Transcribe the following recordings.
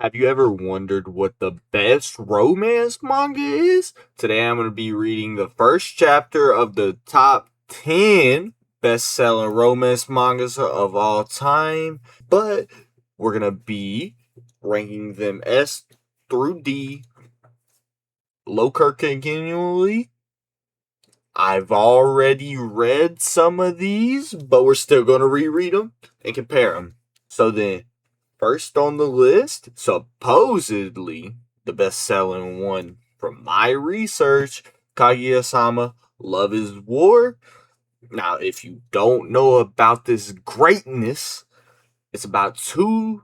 Have you ever wondered what the best romance manga is? Today I'm going to be reading the first chapter of the top 10 best-selling romance mangas of all time, but we're going to be ranking them S through D, low continually. I've already read some of these, but we're still going to reread them and compare them. So then, first on the list, supposedly the best selling one from my research, Kaguya-sama Love is War. Now, if you don't know about this greatness, it's about two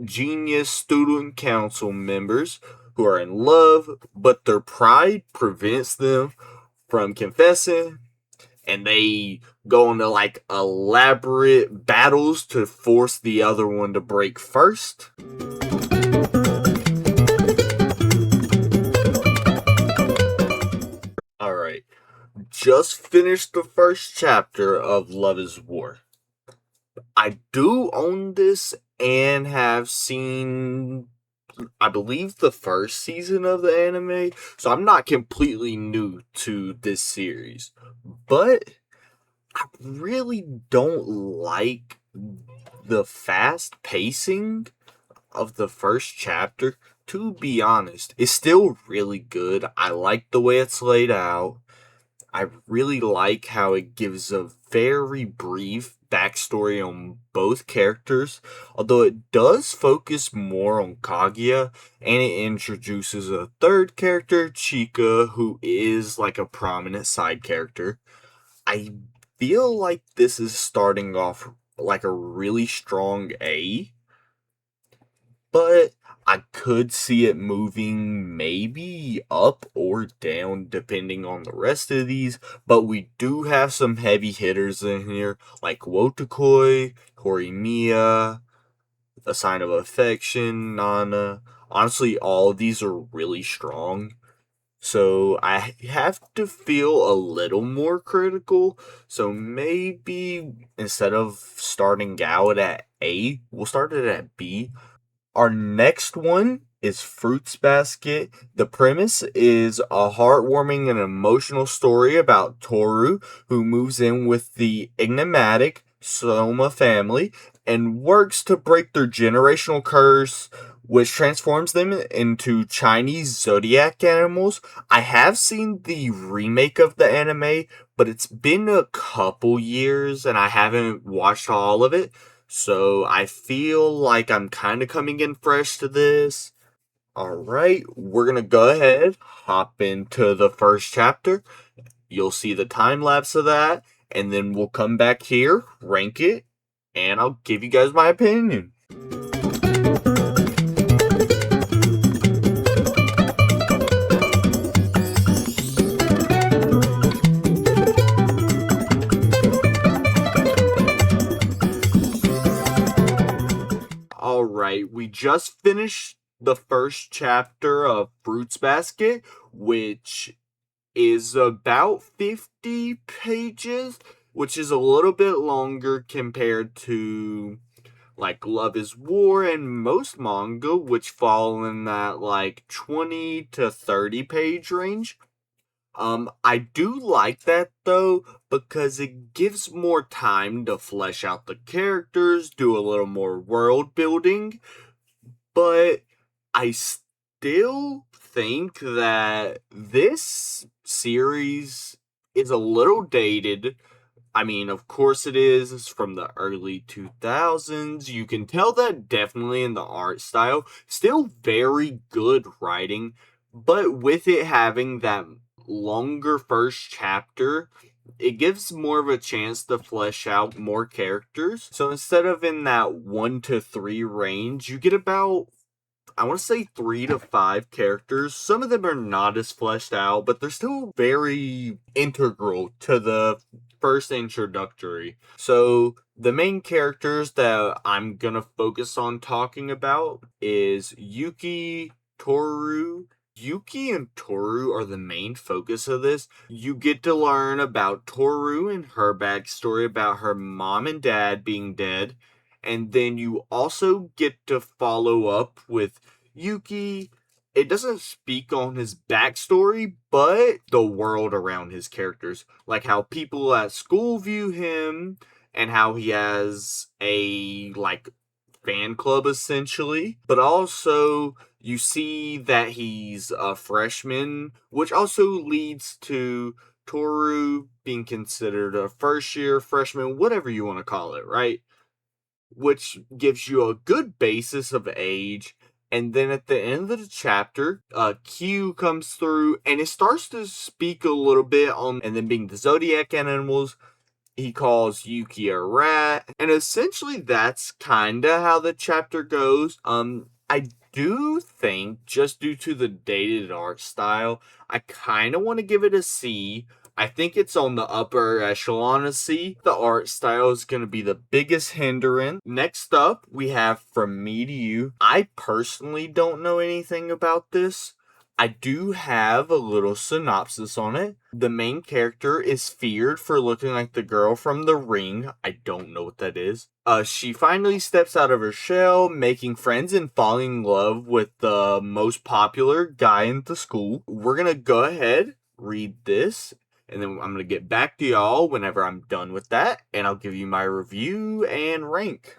genius student council members who are in love, but their pride prevents them from confessing, and they go into like elaborate battles to force the other one to break first. Alright, just finished the first chapter of Love is War. I do own this and have seen, I believe, the first season of the anime, so I'm not completely new to this series. But I really don't like the fast pacing of the first chapter. To be honest, it's still really good. I like the way it's laid out. I really like how it gives a very brief backstory on both characters, although it does focus more on Kaguya, and it introduces a third character, Chika, who is like a prominent side character. I feel like this is starting off like a really strong A, but I could see it moving maybe up or down depending on the rest of these. But we do have some heavy hitters in here, like Wotakoi, Horimiya, A Sign of Affection, Nana. Honestly, all of these are really strong. So I have to feel a little more critical. So maybe instead of starting out at A, we'll start it at B. Our next one is Fruits Basket. The premise is a heartwarming and emotional story about Toru, who moves in with the enigmatic Soma family and works to break their generational curse, which transforms them into Chinese zodiac animals. I have seen the remake of the anime, but it's been a couple years and I haven't watched all of it. So I feel like I'm kind of coming in fresh to this. Alright, we're gonna go ahead, hop into the first chapter. You'll see the time lapse of that, and then we'll come back here, rank it, and I'll give you guys my opinion. Alright, we just finished the first chapter of Fruits Basket, which is about 50 pages, which is a little bit longer compared to like Love is War and most manga, which fall in that like 20 to 30 page range. I do like that though, because it gives more time to flesh out the characters, do a little more world building, but I still think that this series is a little dated. I mean, of course it is. It's from the early 2000s. You can tell that definitely in the art style. Still very good writing, but with it having that longer first chapter, it gives more of a chance to flesh out more characters. So instead of in that 1 to 3 range, you get about, I want to say 3 to 5 characters. Some of them are not as fleshed out, but they're still very integral to the first introductory. So the main characters that I'm gonna focus on talking about is Yuki, Toru. Yuki and Toru are the main focus of this. You get to learn about Toru and her backstory about her mom and dad being dead, And then you also get to follow up with Yuki. It doesn't speak on his backstory, but the world around his characters. Like how people at school view him, and how he has a, like, fan club essentially. But also, you see that he's a freshman, which also leads to Toru being considered a first year freshman, whatever you want to call it, right? Which gives you a good basis of age. And then at the end of the chapter, Q comes through and it starts to speak a little bit on, and then being the zodiac animals, he calls Yuki a rat, and essentially that's kinda how the chapter goes. I do think, just due to the dated art style, I kinda want to give it a C. I think it's on the upper echelon of C. The art style is going to be the biggest hindrance. Next up, we have From Me to You. I personally don't know anything about this. I do have a little synopsis on it. The main character is feared for looking like the girl from The Ring. I don't know what that is. She finally steps out of her shell, making friends and falling in love with the most popular guy in the school. We're gonna go ahead, read this, and then I'm gonna get back to y'all whenever I'm done with that, and I'll give you my review and rank.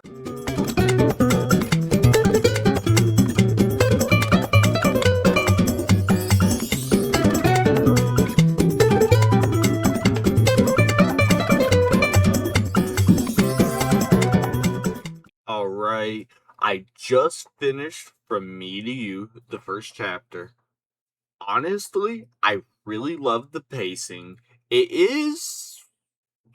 Alright, I just finished From Me to You, the first chapter. Honestly, I really love the pacing. It is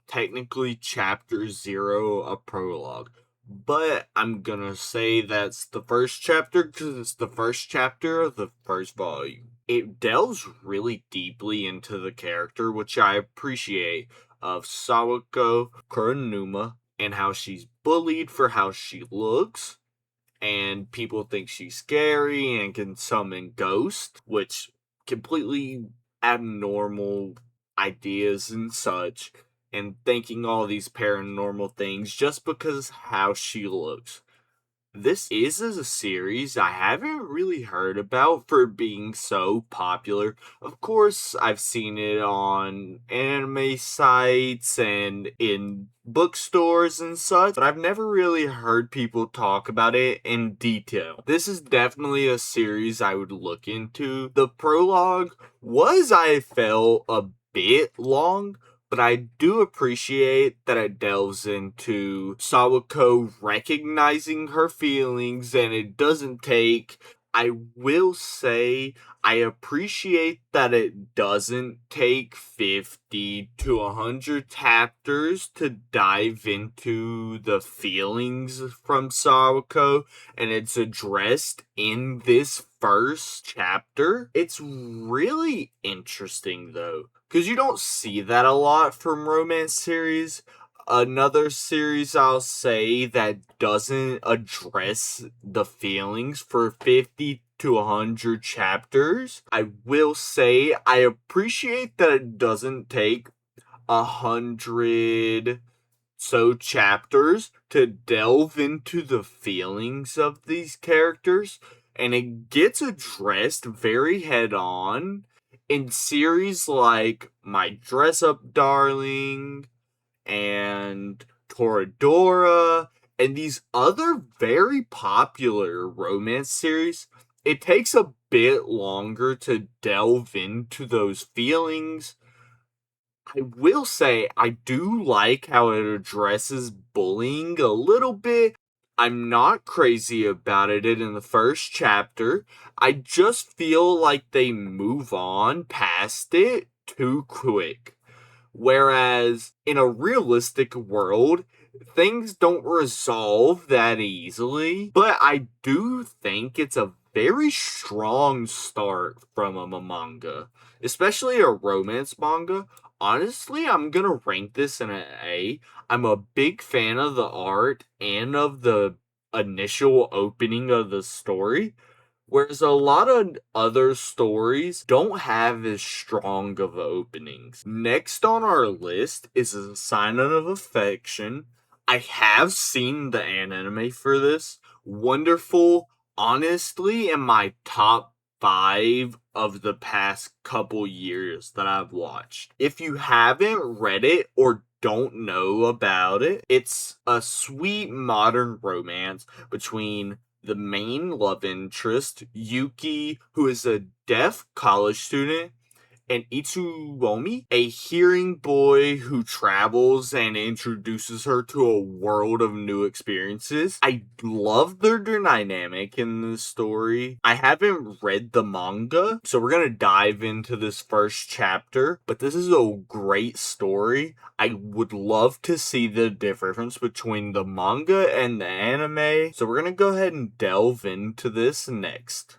technically chapter 0, a prologue, but I'm gonna say that's the first chapter because it's the first chapter of the first volume. It delves really deeply into the character, which I appreciate, of Sawako Kuronuma, and how she's bullied for how she looks, and people think she's scary and can summon ghosts, which completely abnormal ideas and such, and thinking all these paranormal things just because how she looks. This is a series I haven't really heard about for being so popular. Of course, I've seen it on anime sites and in bookstores and such, but I've never really heard people talk about it in detail. This is definitely a series I would look into. The prologue was, I felt, a bit long, but I do appreciate that it delves into Sawako recognizing her feelings, and it doesn't take, I will say, I appreciate that it doesn't take 50 to 100 chapters to dive into the feelings from Sawako, and it's addressed in this first chapter. It's really interesting though, because you don't see that a lot from romance series. Another series I'll say that doesn't address the feelings for 50 to 100 chapters. I will say I appreciate that it doesn't take 100 so chapters to delve into the feelings of these characters, and it gets addressed very head on in series like My Dress Up Darling and Toradora and these other very popular romance series. It takes a bit longer to delve into those feelings. I will say I do like how it addresses bullying a little bit. I'm not crazy about it in the first chapter. I just feel like they move on past it too quick. Whereas in a realistic world, things don't resolve that easily. But I do think it's a very strong start from a manga, especially a romance manga. Honestly, I'm gonna rank this in an A. I'm a big fan of the art and of the initial opening of the story. Whereas a lot of other stories don't have as strong of openings. Next on our list is A Sign of Affection. I have seen the anime for this. Wonderful, honestly, in my top 5 of the past couple years that I've watched. If you haven't read it or don't know about it, it's a sweet modern romance between the main love interest, Yuki, who is a deaf college student, and Itsuomi, a hearing boy who travels and introduces her to a world of new experiences. I love their dynamic in this story. I haven't read the manga, so we're gonna dive into this first chapter, but this is a great story. I would love to see the difference between the manga and the anime, so we're gonna go ahead and delve into this next.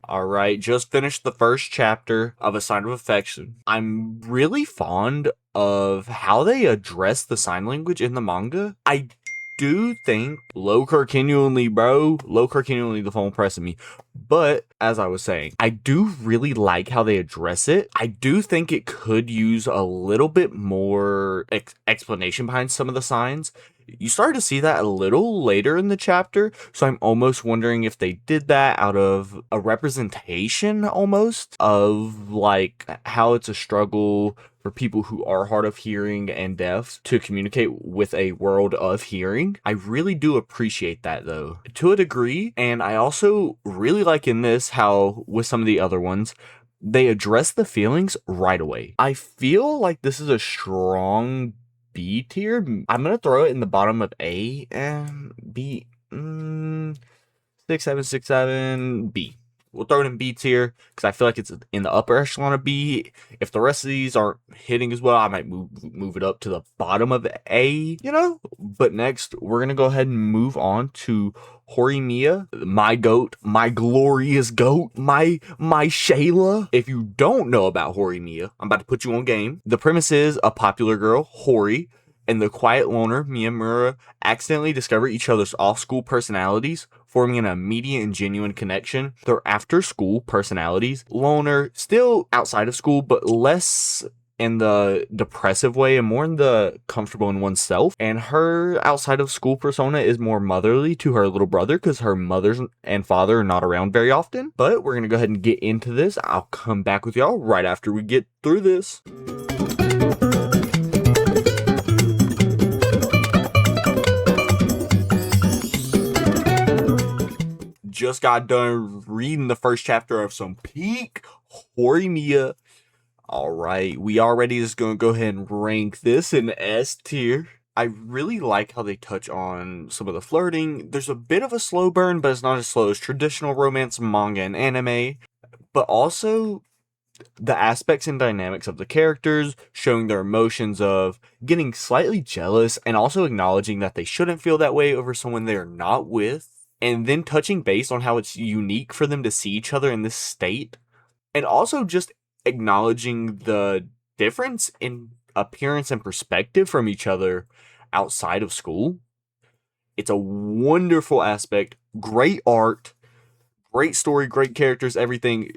Alright, just finished the first chapter of A Sign of Affection. I'm really fond of how they address the sign language in the manga. I do think low continually, the phone pressing me. But as I was saying, I do really like how they address it. I do think it could use a little bit more explanation behind some of the signs. You started to see that a little later in the chapter, so I'm almost wondering if they did that out of a representation almost of like how it's a struggle for people who are hard of hearing and deaf to communicate with a world of hearing. I really do appreciate that though, to a degree, and I also really like in this how with some of the other ones, they address the feelings right away. I feel like this is a strong B tier. I'm gonna throw it in the bottom of A and B. 6, 7, 6, 7, B. We'll throw it in B tier because I feel like it's in the upper echelon of B. If the rest of these aren't hitting as well, I might move it up to the bottom of A, But next, we're going to go ahead and move on to Horimiya, my goat, my glorious goat, my Shayla. If you don't know about Horimiya, I'm about to put you on game. The premise is a popular girl, Hori, and the quiet loner, Miyamura, accidentally discover each other's off-school personalities, forming an immediate and genuine connection. Their after-school personalities, loner, still outside of school, but less in the depressive way and more in the comfortable in oneself. And her outside of school persona is more motherly to her little brother because her mother and father are not around very often. But we're going to go ahead and get into this. I'll come back with y'all right after we get through this. Just got done reading the first chapter of some peak Horimiya. Alright, we already just gonna go ahead and rank this in S tier. I really like how they touch on some of the flirting. There's a bit of a slow burn, but it's not as slow as traditional romance manga and anime. But also the aspects and dynamics of the characters, showing their emotions of getting slightly jealous and also acknowledging that they shouldn't feel that way over someone they're not with. And then touching base on how it's unique for them to see each other in this state. And also just acknowledging the difference in appearance and perspective from each other outside of school. It's a wonderful aspect. Great art. Great story. Great characters. Everything.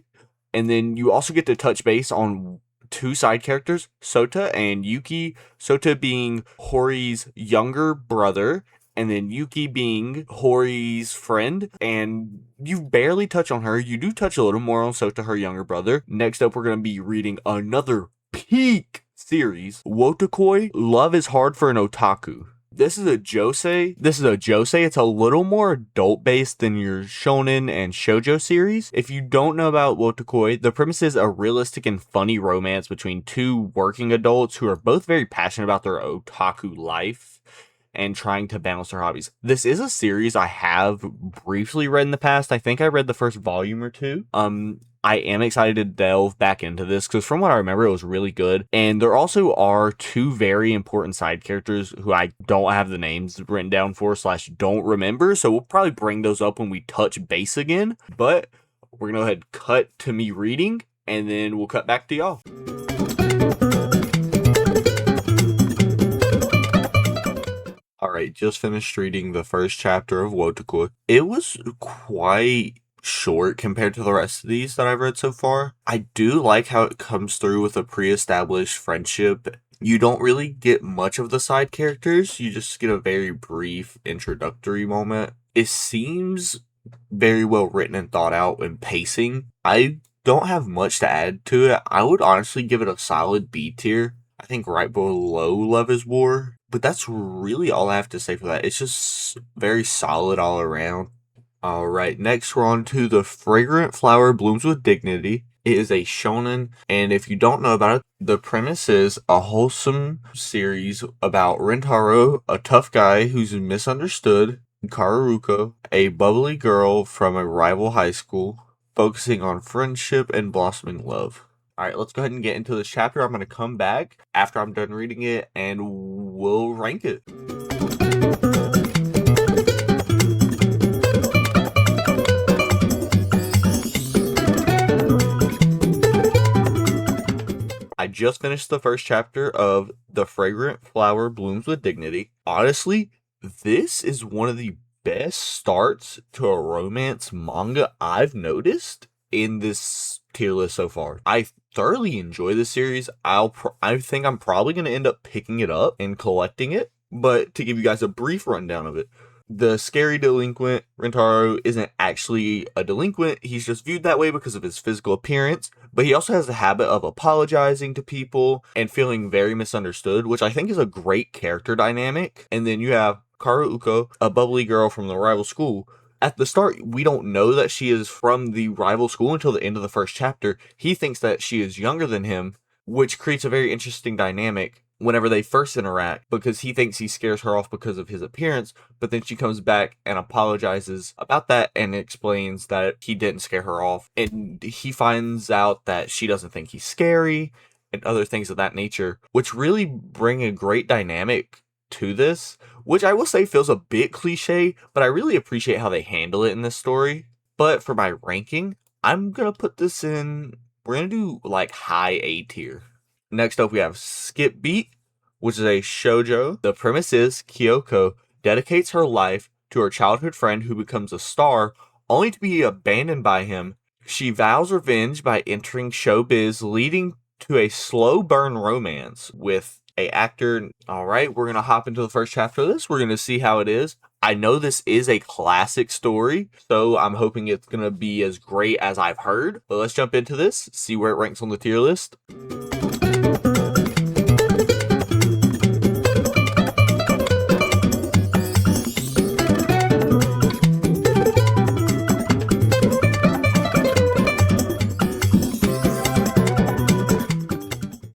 And then you also get to touch base on two side characters, Sota and Yuki. Sota being Hori's younger brother, and then Yuki being Hori's friend, and you barely touch on her. You do touch a little more on Sota, her younger brother. Next up, we're going to be reading another peak series, Wotakoi, Love is Hard for an Otaku. This is a josei. It's a little more adult-based than your shonen and shoujo series. If you don't know about Wotakoi, the premise is a realistic and funny romance between two working adults who are both very passionate about their otaku life and trying to balance their hobbies. This is a series I have briefly read in the past. I think I read the first volume or two. I am excited to delve back into this because from what I remember, it was really good. And there also are two very important side characters who I don't have the names written down for / don't remember. So we'll probably bring those up when we touch base again. But we're going to go ahead and cut to me reading and then we'll cut back to y'all. Alright, just finished reading the first chapter of Wotakoi. It was quite short compared to the rest of these that I've read so far. I do like how it comes through with a pre-established friendship. You don't really get much of the side characters, you just get a very brief introductory moment. It seems very well written and thought out and pacing. I don't have much to add to it. I would honestly give it a solid B tier. I think right below Love is War. But that's really all I have to say for that. It's just very solid all around. Alright, next we're on to The Fragrant Flower Blooms with Dignity. It is a shonen, and if you don't know about it, the premise is a wholesome series about Rentaro, a tough guy who's misunderstood, Karuruko, a bubbly girl from a rival high school, focusing on friendship and blossoming love. Alright, let's go ahead and get into this chapter. I'm going to come back after I'm done reading it, and we'll rank it. I just finished the first chapter of The Fragrant Flower Blooms with Dignity. Honestly, this is one of the best starts to a romance manga I've noticed in this tier list so far. I thoroughly enjoy this series. I think I'm probably going to end up picking it up and collecting it. But to give you guys a brief rundown of it, the scary delinquent, Rentaro, isn't actually a delinquent. He's just viewed that way because of his physical appearance. But he also has the habit of apologizing to people and feeling very misunderstood, which I think is a great character dynamic. And then you have Karuuko, a bubbly girl from the rival school. At the start, we don't know that she is from the rival school until the end of the first chapter. He thinks that she is younger than him, which creates a very interesting dynamic whenever they first interact, because he thinks he scares her off because of his appearance, but then she comes back and apologizes about that and explains that he didn't scare her off, and he finds out that she doesn't think he's scary and other things of that nature, which really bring a great dynamic to this, which I will say feels a bit cliche, but I really appreciate how they handle it in this story. But for my ranking, I'm gonna put this in, we're gonna do like high A tier. Next up, we have Skip Beat, which is a shoujo. The premise is Kyoko dedicates her life to her childhood friend who becomes a star, only to be abandoned by him. She vows revenge by entering showbiz, leading to a slow burn romance with a actor. Alright, we're going to hop into the first chapter of this. We're going to see how it is. I know this is a classic story, so I'm hoping it's going to be as great as I've heard. But let's jump into this, see where it ranks on the tier list.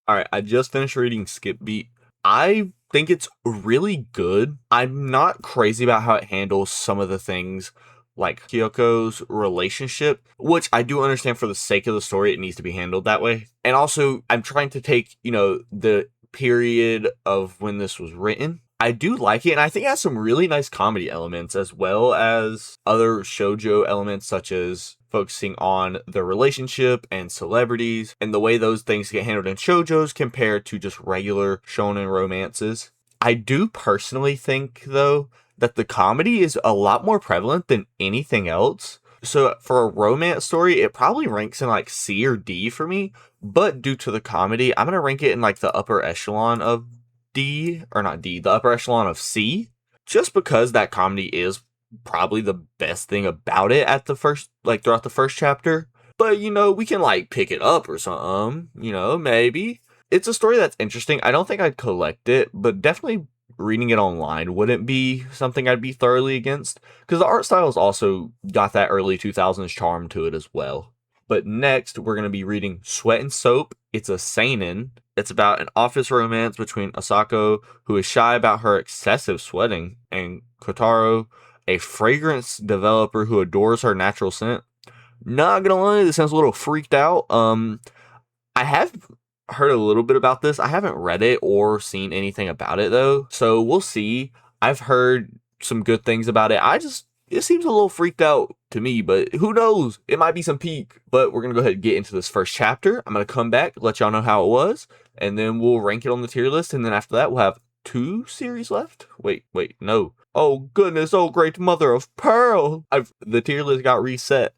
Alright, I just finished reading Skip Beat. I think it's really good. I'm not crazy about how it handles some of the things like Kyoko's relationship, which I do understand for the sake of the story, it needs to be handled that way. And also, I'm trying to take, the period of when this was written. I do like it, and I think it has some really nice comedy elements as well as other shoujo elements, such as focusing on the relationship and celebrities and the way those things get handled in shoujos compared to just regular shonen romances. I do personally think, though, that the comedy is a lot more prevalent than anything else. So for a romance story, it probably ranks in like C or D for me, but due to the comedy, I'm going to rank it in like the upper echelon of D, or not D, the upper echelon of C, just because that comedy is probably the best thing about it at the first, like throughout the first chapter. But we can like pick it up or something, maybe. It's a story that's interesting. I don't think I'd collect it, but definitely reading it online wouldn't be something I'd be thoroughly against, because the art style's also got that early 2000s charm to it as well. But next, we're going to be reading Sweat and Soap. It's a seinen. It's about an office romance between Asako, who is shy about her excessive sweating, and Kotaro, a fragrance developer who adores her natural scent. Not gonna lie, this sounds a little freaked out. I have heard a little bit about this. I haven't read it or seen anything about it though, so we'll see. I've heard some good things about it. It seems a little freaked out to me, but who knows? It might be some peak. But we're gonna go ahead and get into this first chapter. I'm gonna come back, let y'all know how it was, and then we'll rank it on the tier list, and then after that we'll have 2 series left. Wait, no. Oh goodness, oh great mother of pearl! The tier list got reset.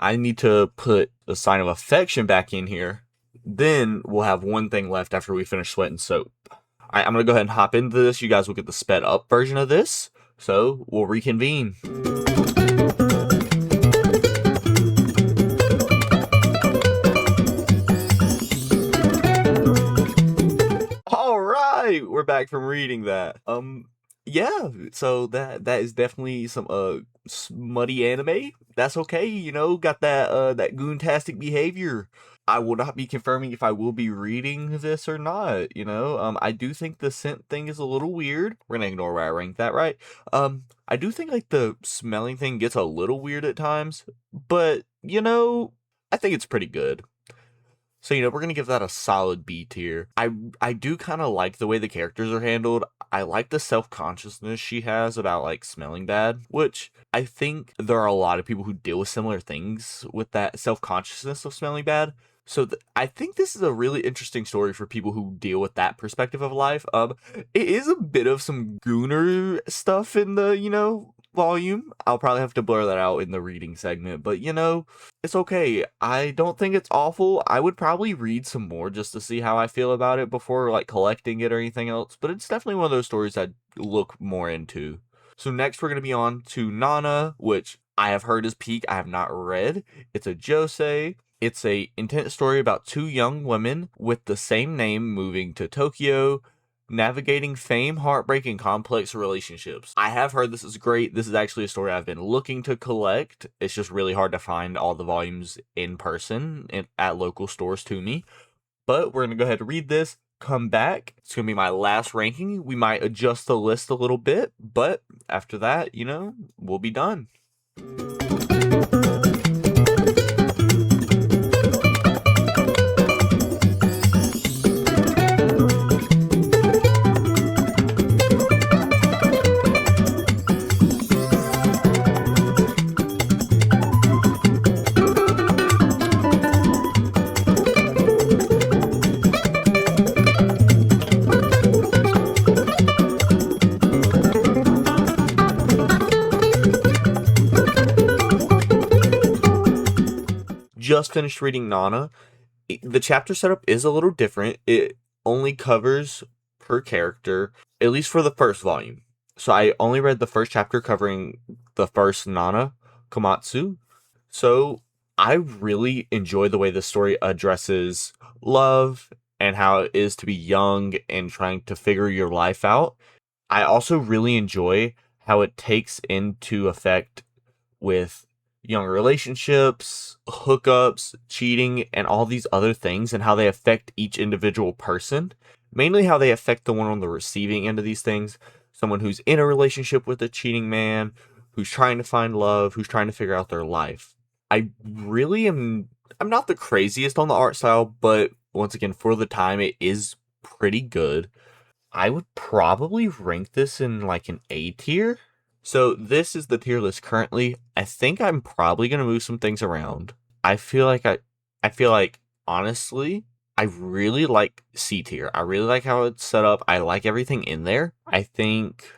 I need to put a sign of affection back in here. Then we'll have one thing left after we finish Sweat and Soap. Alright, I'm gonna go ahead and hop into this. You guys will get the sped up version of this. So we'll reconvene. Alright, we're back from reading that. Yeah, so that is definitely some smutty anime. That's okay, you know, got that goontastic behavior. I will not be confirming if I will be reading this or not, you know. I do think the scent thing is a little weird. We're gonna ignore where I ranked that, right? I do think like the smelling thing gets a little weird at times, but you know, I think it's pretty good. So, you know, we're going to give that a solid B tier. I do kind of like the way the characters are handled. I like the self-consciousness she has about, like, smelling bad, which I think there are a lot of people who deal with similar things with that self-consciousness of smelling bad. So I think this is a really interesting story for people who deal with that perspective of life. It is a bit of some gooner stuff in the, you know, volume. I'll probably have to blur that out in the reading segment, but you know, it's okay. I don't think it's awful. I would probably read some more just to see how I feel about it before like collecting it or anything else, but it's definitely one of those stories I'd look more into. So next we're going to be on to Nana, which I have heard is peak. I have not read. It's a josei. It's a intense story about two young women with the same name moving to Tokyo, navigating fame, heartbreak, and complex relationships. I have heard this is great. This is actually a story I've been looking to collect. It's just really hard to find all the volumes in person at local stores to me. But we're going to go ahead and read this, come back. It's going to be my last ranking. We might adjust the list a little bit, but after that, you know, we'll be done. Just finished reading Nana. The chapter setup is a little different. It only covers per character, at least for the first volume. So I only read the first chapter covering the first Nana, Komatsu. So I really enjoy the way the story addresses love and how it is to be young and trying to figure your life out. I also really enjoy how it takes into effect with young relationships, hookups, cheating, and all these other things, and how they affect each individual person. Mainly how they affect the one on the receiving end of these things. Someone who's in a relationship with a cheating man, who's trying to find love, who's trying to figure out their life. I'm not the craziest on the art style, but once again, for the time, it is pretty good. I would probably rank this in like an A tier. So this is the tier list currently. I think I'm probably gonna move some things around. I feel like honestly, I really like C tier. I really like how it's set up. I like everything in there. I think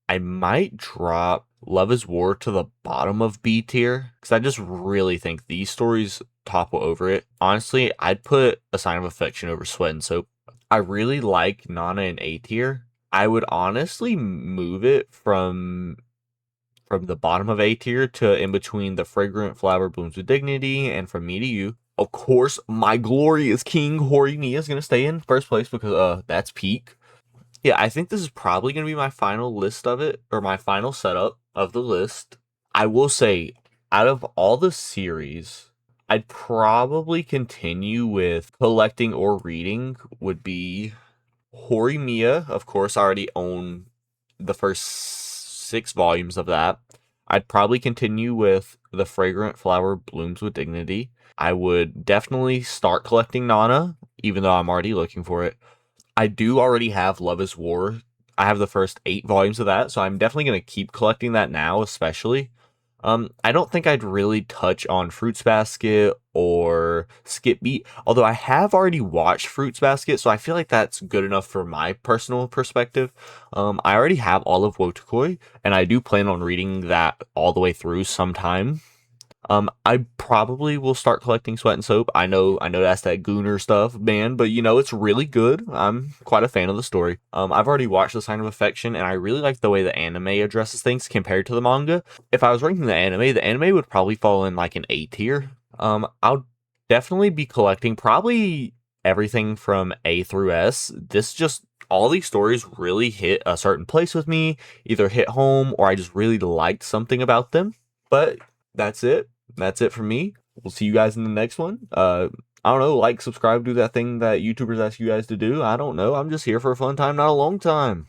I might drop Love is War to the bottom of B tier because I just really think these stories topple over it. Honestly, I'd put A Sign of Affection over Sweat and Soap. I really like Nana in A tier. I would honestly move it from the bottom of A tier to in between The Fragrant Flower Blooms with Dignity and From Me to You. Of course, My Glorious King Horimiya is gonna stay in first place because that's peak. Yeah, I think this is probably gonna be my final list of it, or my final setup of the list. I will say, out of all the series, I'd probably continue with collecting or reading would be Horimiya. Of course, I already own the first 6 volumes of that. I'd probably continue with The Fragrant Flower Blooms with Dignity. I would definitely start collecting Nana, even though I'm already looking for it. I do already have Love is War. I have the first 8 volumes of that, so I'm definitely going to keep collecting that now, especially. I don't think I'd really touch on Fruits Basket or Skip Beat, although I have already watched Fruits Basket, so I feel like that's good enough for my personal perspective. I already have all of Wotakoi, and I do plan on reading that all the way through sometime. I probably will start collecting Sweat and Soap. I know that's that Gooner stuff, man, but it's really good. I'm quite a fan of the story. I've already watched The Sign of Affection, and I really like the way the anime addresses things compared to the manga. If I was ranking the anime would probably fall in like an A tier. I'll definitely be collecting probably everything from A through S. This just all these stories really hit a certain place with me, either hit home or I just really liked something about them. But that's it. That's it for me. We'll see you guys in the next one. I don't know, like, subscribe, do that thing that YouTubers ask you guys to do. I don't know. I'm just here for a fun time, not a long time.